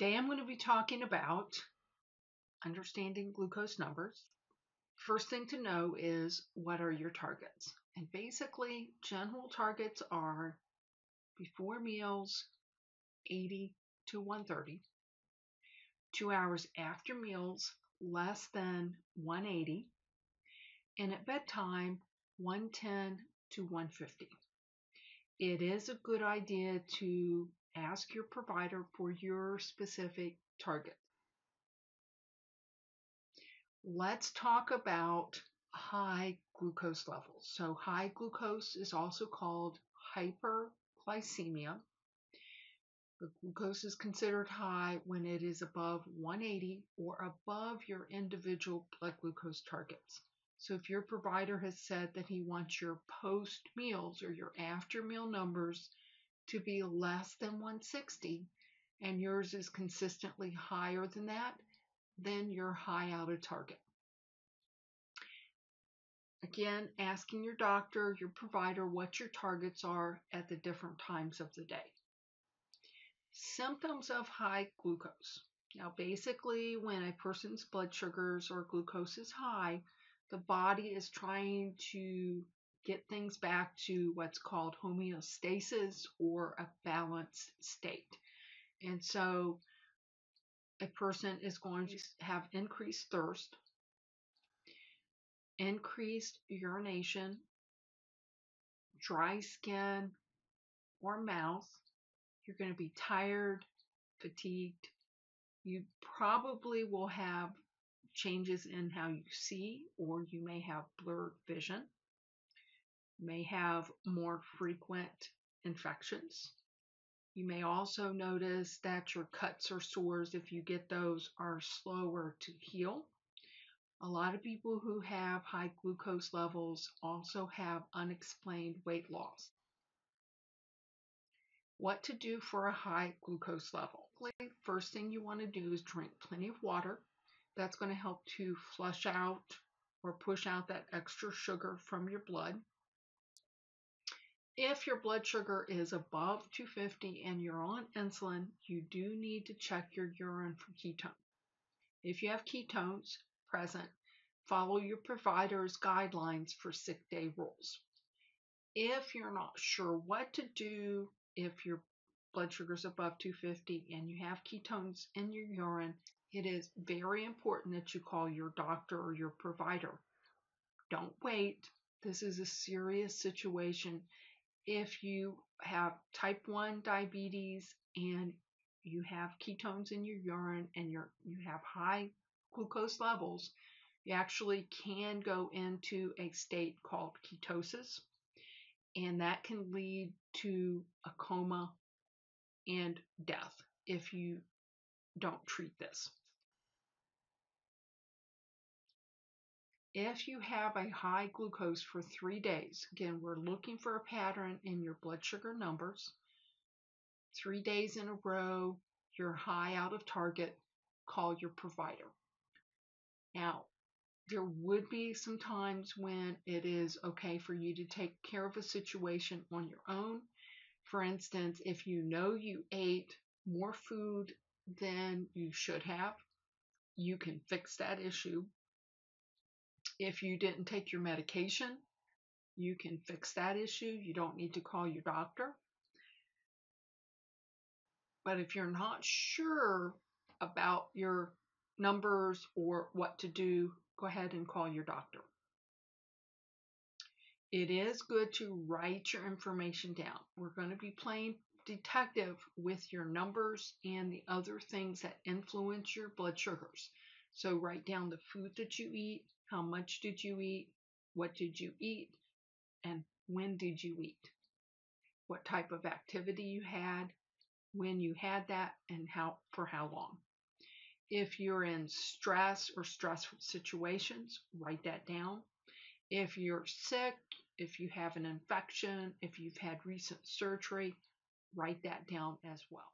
Today I'm going to be talking about understanding glucose numbers. First thing to know is what are your targets? And basically, general targets are before meals 80 to 130, 2 hours after meals less than 180, and at bedtime 110 to 150. It is a good idea to ask your provider for your specific target. Let's talk about high glucose levels. So high glucose is also called hyperglycemia. The glucose is considered high when it is above 180 or above your individual blood glucose targets. So if your provider has said that he wants your post meals or your after meal numbers to be less than 160 and yours is consistently higher than that, then you're high out of target. Again, asking your doctor, your provider, what your targets are at the different times of the day. Symptoms of high glucose. Now, basically, when a person's blood sugars or glucose is high, the body is trying to get things back to what's called homeostasis or a balanced state. And so a person is going to have increased thirst, increased urination, dry skin or mouth. You're going to be tired, fatigued. You probably will have changes in how you see, or you may have blurred vision. You may have more frequent infections. You may also notice that your cuts or sores, if you get those, are slower to heal. A lot of people who have high glucose levels also have unexplained weight loss. What to do for a high glucose level? First thing you want to do is drink plenty of water. That's going to help to flush out or push out that extra sugar from your blood. If your blood sugar is above 250 and you're on insulin, you do need to check your urine for ketones. If you have ketones present, follow your provider's guidelines for sick day rules. If you're not sure what to do, if your blood sugar is above 250 and you have ketones in your urine, it is very important that you call your doctor or your provider. Don't wait. This is a serious situation. If you have type 1 diabetes and you have ketones in your urine and you have high glucose levels, you actually can go into a state called ketosis, and that can lead to a coma and death if you don't treat this. If you have a high glucose for 3 days, again, we're looking for a pattern in your blood sugar numbers. 3 days in a row, you're high out of target, call your provider. Now, there would be some times when it is okay for you to take care of a situation on your own. For instance, if you know you ate more food than you should have, you can fix that issue. If you didn't take your medication, you can fix that issue. You don't need to call your doctor. But if you're not sure about your numbers or what to do, go ahead and call your doctor. It is good to write your information down. We're going to be playing detective with your numbers and the other things that influence your blood sugars. So write down the food that you eat, how much did you eat, what did you eat, and when did you eat, what type of activity you had, when you had that, and for how long. If you're in stress or stressful situations, write that down. If you're sick, if you have an infection, if you've had recent surgery, write that down as well.